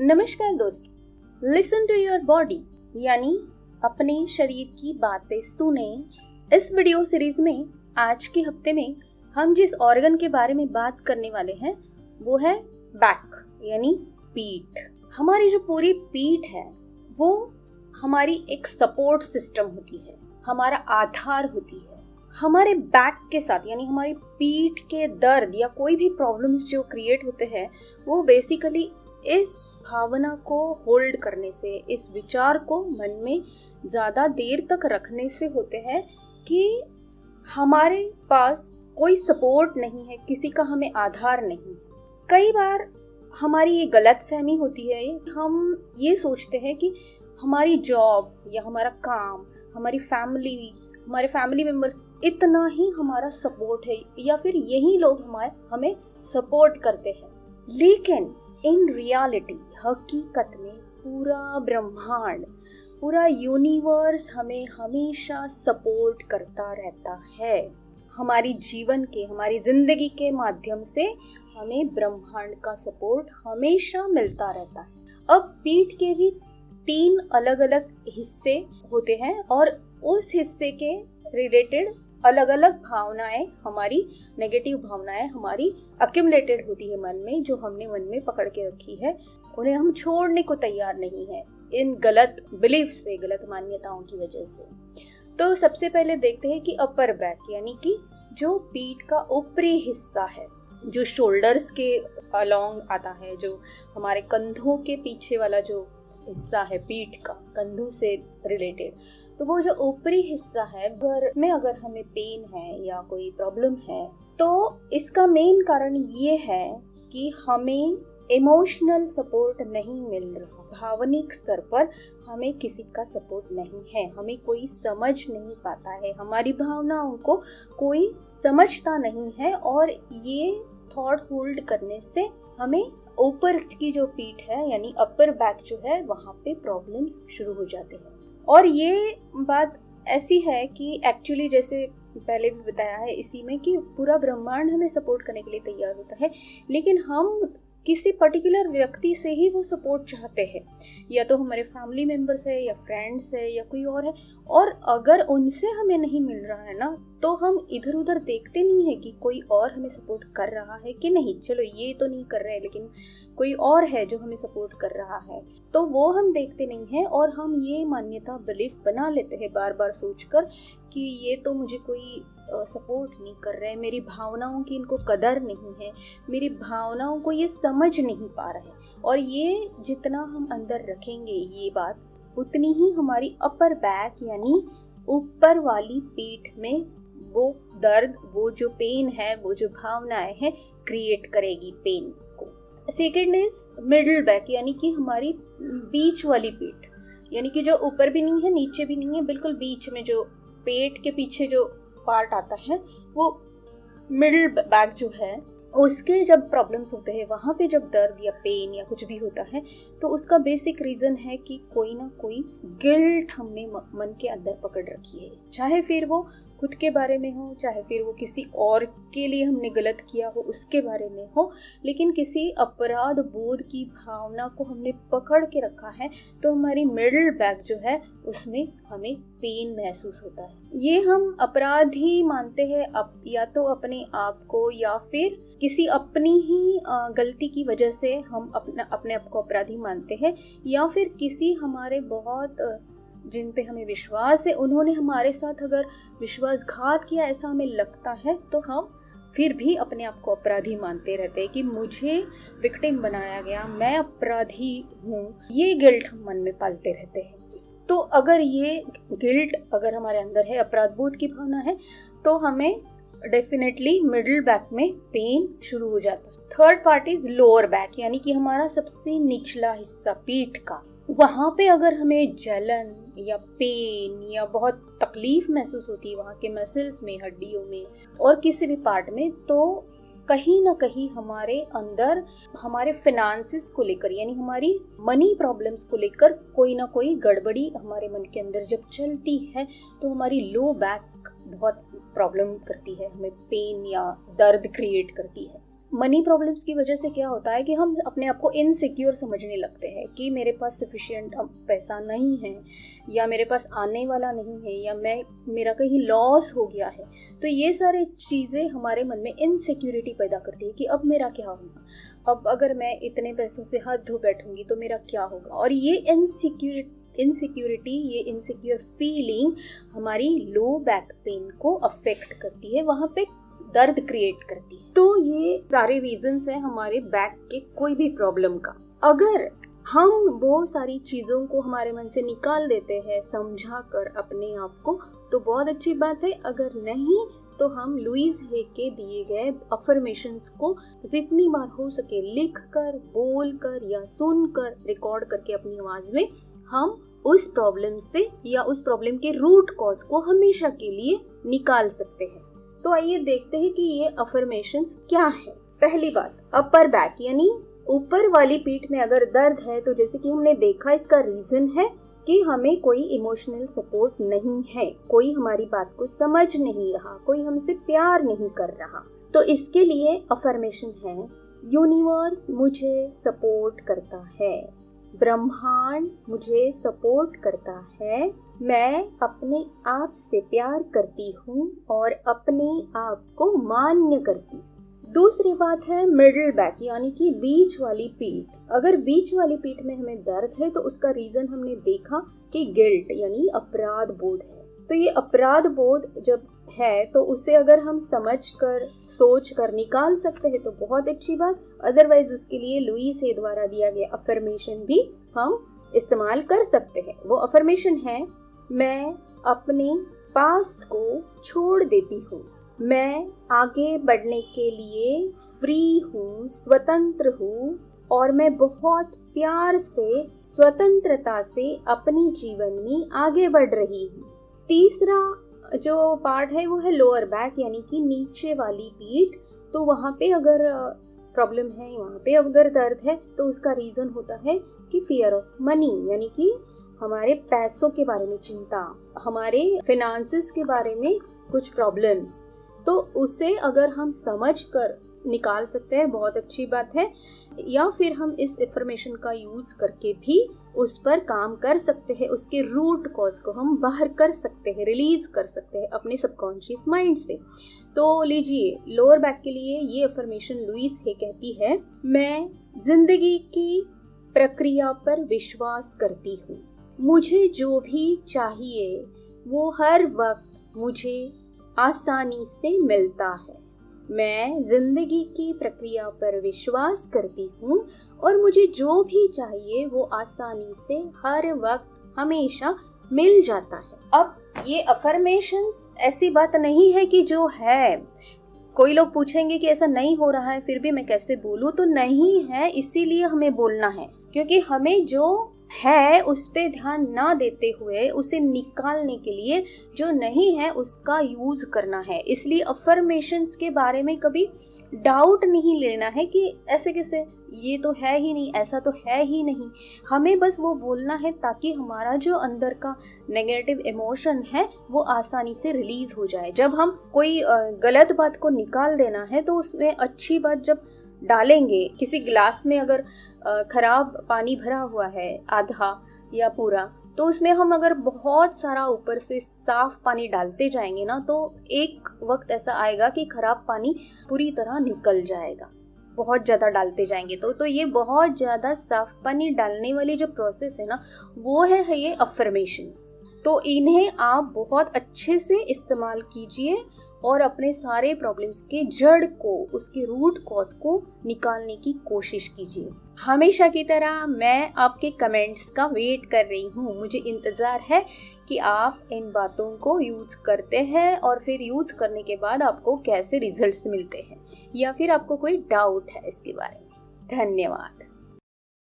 नमस्कार दोस्तों, listen to your body यानी अपने शरीर की बातें सुने। इस वीडियो सीरीज में आज के हफ्ते में हम जिस ऑर्गन के बारे में बात करने वाले हैं वो है बैक यानी पीठ। हमारी जो पूरी पीठ है वो हमारी एक सपोर्ट सिस्टम होती है, हमारा आधार होती है। हमारे बैक के साथ यानी हमारी पीठ के दर्द या कोई भी प्रॉब्लम्स जो क्रिएट होते हैं वो बेसिकली इस भावना को होल्ड करने से, इस विचार को मन में ज़्यादा देर तक रखने से होते हैं कि हमारे पास कोई सपोर्ट नहीं है, किसी का हमें आधार नहीं। कई बार हमारी ये गलत फहमी होती है, हम ये सोचते हैं कि हमारी जॉब या हमारा काम, हमारी फैमिली, हमारे फैमिली मेम्बर्स इतना ही हमारा सपोर्ट है या फिर यही लोग हमें सपोर्ट करते हैं। लेकिन इन रियलिटी, हकीकत में पूरा ब्रह्मांड, पूरा यूनिवर्स हमें हमेशा सपोर्ट करता रहता है। हमारी जीवन के, हमारी जिंदगी के माध्यम से हमें ब्रह्मांड का सपोर्ट हमेशा मिलता रहता है। अब पीठ के भी 3 अलग अलग हिस्से होते हैं और उस हिस्से के रिलेटेड अलग अलग भावनाएं, हमारी नेगेटिव भावनाएं हमारी अक्यूमुलेटेड होती है मन में, जो हमने मन में पकड़ के रखी है, उन्हें हम छोड़ने को तैयार नहीं है इन गलत बिलीफ से, गलत मान्यताओं की वजह से। तो सबसे पहले देखते हैं कि अपर बैक यानी कि जो पीठ का ऊपरी हिस्सा है, जो शोल्डर्स के अलोंग आता है, जो हमारे कंधों के पीछे वाला जो हिस्सा है पीठ का, कंधों से रिलेटेड, तो वो जो ऊपरी हिस्सा है अगर हमें पेन है या कोई प्रॉब्लम है तो इसका मेन कारण ये है कि हमें इमोशनल सपोर्ट नहीं मिल रहा। भावनिक स्तर पर हमें किसी का सपोर्ट नहीं है, हमें कोई समझ नहीं पाता है, हमारी भावनाओं को कोई समझता नहीं है। और ये थॉट होल्ड करने से हमें ऊपर की जो पीठ है यानी अपर बैक जो है वहाँ पे प्रॉब्लम्स शुरू हो जाते हैं। और ये बात ऐसी है कि एक्चुअली जैसे पहले भी बताया है इसी में कि पूरा ब्रह्मांड हमें सपोर्ट करने के लिए तैयार होता है, लेकिन हम किसी पर्टिकुलर व्यक्ति से ही वो सपोर्ट चाहते हैं, या तो हमारे फैमिली मेम्बर्स है या फ्रेंड्स है या कोई और है। और अगर उनसे हमें नहीं मिल रहा है ना तो हम इधर उधर देखते नहीं है कि कोई और हमें सपोर्ट कर रहा है कि नहीं, चलो ये तो नहीं कर रहे हैं लेकिन कोई और है जो हमें सपोर्ट कर रहा है, तो वो हम देखते नहीं हैं। और हम ये मान्यता, बिलीफ बना लेते हैं बार बार सोचकर कि ये तो मुझे कोई सपोर्ट नहीं कर रहे, मेरी भावनाओं की इनको कदर नहीं है, मेरी भावनाओं को ये समझ नहीं पा रहे। और ये जितना हम अंदर रखेंगे ये बात, उतनी ही हमारी अपर बैक यानी ऊपर वाली पीठ में वो दर्द, वो जो पेन है, वो जो भावनाएं हैं क्रिएट करेगी पेन को। सेकेंड इज मिडिल बैक यानी कि हमारी बीच वाली पीठ, यानी कि जो ऊपर भी नहीं है नीचे भी नहीं है, बिल्कुल बीच में जो पेट के पीछे जो पार्ट आता है वो मिडिल बैक जो है, उसके जब प्रॉब्लम्स होते हैं वहाँ पे जब दर्द या पेन या कुछ भी होता है तो उसका बेसिक रीज़न है कि कोई ना कोई गिल्ट हमने मन के अंदर पकड़ रखी है, चाहे फिर वो खुद के बारे में हो, चाहे फिर वो किसी और के लिए हमने गलत किया हो उसके बारे में हो, लेकिन किसी अपराध बोध की भावना को हमने पकड़ के रखा है तो हमारी मिडिल बैक जो है उसमें हमें पेन महसूस होता है। ये हम अपराध ही मानते हैं, या तो अपने आप को या फिर किसी अपनी ही गलती की वजह से हम अपने आप को अपराधी मानते हैं, या फिर किसी हमारे बहुत जिन पे हमें विश्वास है उन्होंने हमारे साथ अगर विश्वासघात किया ऐसा हमें लगता है तो हम फिर भी अपने आप को अपराधी मानते रहते हैं कि मुझे विक्टिम बनाया गया, मैं अपराधी हूँ। ये गिल्ट हम मन में पालते रहते हैं। तो अगर ये गिल्ट अगर हमारे अंदर है, अपराध बोध की भावना है, तो हमें डेफिनेटली मिडिल बैक में पेन शुरू हो जाता है। Third part is lower back यानी कि हमारा सबसे निचला हिस्सा पीठ का। वहाँ पे अगर हमें जलन या पेन या बहुत तकलीफ महसूस होती है वहाँ के मसल्स में, हड्डियों में और किसी भी पार्ट में, तो कहीं ना कहीं हमारे अंदर हमारे फिनांसिस को लेकर यानी हमारी मनी प्रॉब्लम्स को लेकर कोई ना कोई गड़बड़ी हमारे मन के अंदर जब चलती है तो हमारी लो बैक बहुत प्रॉब्लम करती है, हमें पेन या दर्द क्रिएट करती है। मनी प्रॉब्लम्स की वजह से क्या होता है कि हम अपने आप को इनसिक्योर समझने लगते हैं कि मेरे पास सफिशिएंट पैसा नहीं है, या मेरे पास आने वाला नहीं है, या मेरा कहीं लॉस हो गया है। तो ये सारी चीज़ें हमारे मन में इनसिक्योरिटी पैदा करती है कि अब मेरा क्या होगा, अब अगर मैं इतने पैसों से हाथ धो बैठूंगी तो मेरा क्या होगा। और ये इनसिक्योरिटी, ये इनसिक्योर फीलिंग हमारी लो बैक पेन को अफेक्ट करती है, वहाँ पे दर्द क्रिएट करती है। तो ये सारे रीजंस हैं हमारे बैक के कोई भी प्रॉब्लम का। अगर हम वो सारी चीज़ों को हमारे मन से निकाल देते हैं समझा कर अपने आप को, तो बहुत अच्छी बात है। अगर नहीं तो हम लुइस हे के दिए गए अफर्मेशंस को जितनी बार हो सके लिख कर, बोल कर या सुन कर, रिकॉर्ड करके अपनी आवाज़ में हम उस प्रॉब्लम से या उस प्रॉब्लम के रूट कॉज को हमेशा के लिए निकाल सकते हैं। तो आइए देखते हैं कि ये अफर्मेशंस क्या है। पहली बात, अपर बैक यानी ऊपर वाली पीठ में अगर दर्द है तो जैसे कि हमने देखा, इसका रीजन है कि हमें कोई इमोशनल सपोर्ट नहीं है, कोई हमारी बात को समझ नहीं रहा, कोई हमसे प्यार नहीं कर रहा। तो इसके लिए अफर्मेशन है, यूनिवर्स मुझे सपोर्ट करता है, ब्रह्मांड मुझे सपोर्ट करता है, मैं अपने आप से प्यार करती हूँ और अपने आप को मान्य करती हूँ। दूसरी बात है मिडिल बैक यानी कि बीच वाली पीठ। अगर बीच वाली पीठ में हमें दर्द है तो उसका रीजन हमने देखा कि गिल्ट यानी अपराध बोध है। तो ये अपराध बोध जब है तो उसे अगर हम समझ कर, सोच कर निकाल सकते हैं तो बहुत अच्छी बात। अदरवाइज उसके लिए लुइस हे द्वारा दिया गया अफर्मेशन भी हम इस्तेमाल कर सकते हैं। वो अफर्मेशन है, मैं अपने पास्ट को छोड़ देती हूँ, मैं आगे बढ़ने के लिए फ्री हूँ, स्वतंत्र हूँ और मैं बहुत प्यार से, स्वतंत्रता से अपने जीवन में आगे बढ़ रही हूँ। तीसरा जो पार्ट है वो है लोअर बैक यानी कि नीचे वाली पीठ। तो वहाँ पे अगर प्रॉब्लम है, वहाँ पे अगर दर्द है तो उसका रीज़न होता है कि फियर ऑफ मनी यानी कि हमारे पैसों के बारे में चिंता, हमारे फिनांसेस के बारे में कुछ प्रॉब्लम्स। तो उसे अगर हम समझ कर निकाल सकते हैं बहुत अच्छी बात है, या फिर हम इस इंफॉर्मेशन का यूज़ करके भी उस पर काम कर सकते हैं, उसके रूट कॉज को हम बाहर कर सकते हैं, रिलीज कर सकते हैं अपने सबकॉन्शियस माइंड से। तो लीजिए, लोअर बैक के लिए ये इंफॉर्मेशन लुइस हे कहती है, मैं जिंदगी की प्रक्रिया पर विश्वास करती हूँ, मुझे जो भी चाहिए वो हर वक्त मुझे आसानी से मिलता है, मैं जिंदगी की प्रक्रिया पर विश्वास करती हूँ और मुझे जो भी चाहिए वो आसानी से हर वक्त हमेशा मिल जाता है। अब ये अफर्मेशंस ऐसी बात नहीं है कि जो है, कोई लोग पूछेंगे कि ऐसा नहीं हो रहा है फिर भी मैं कैसे बोलूँ, तो नहीं है इसीलिए हमें बोलना है, क्योंकि हमें जो है उस पे ध्यान ना देते हुए उसे निकालने के लिए जो नहीं है उसका यूज करना है। इसलिए अफर्मेशंस के बारे में कभी डाउट नहीं लेना है कि ऐसे कैसे, ये तो है ही नहीं, ऐसा तो है ही नहीं। हमें बस वो बोलना है ताकि हमारा जो अंदर का नेगेटिव इमोशन है वो आसानी से रिलीज हो जाए। जब हम कोई गलत बात को निकाल देना है तो उसमें अच्छी बात जब डालेंगे, किसी गिलास में अगर खराब पानी भरा हुआ है आधा या पूरा, तो उसमें हम अगर बहुत सारा ऊपर से साफ पानी डालते जाएंगे ना, तो एक वक्त ऐसा आएगा कि खराब पानी पूरी तरह निकल जाएगा। बहुत ज़्यादा डालते जाएंगे तो ये बहुत ज़्यादा साफ पानी डालने वाली जो प्रोसेस है ना, वो है ये अफर्मेशंस। तो इन्हें आप बहुत अच्छे से इस्तेमाल कीजिए और अपने सारे प्रॉब्लम्स के जड़ को, उसके रूट कॉज को निकालने की कोशिश कीजिए। हमेशा की तरह मैं आपके कमेंट्स का वेट कर रही हूँ। मुझे इंतज़ार है कि आप इन बातों को यूज़ करते हैं और फिर यूज़ करने के बाद आपको कैसे रिजल्ट्स मिलते हैं, या फिर आपको कोई डाउट है इसके बारे में। धन्यवाद।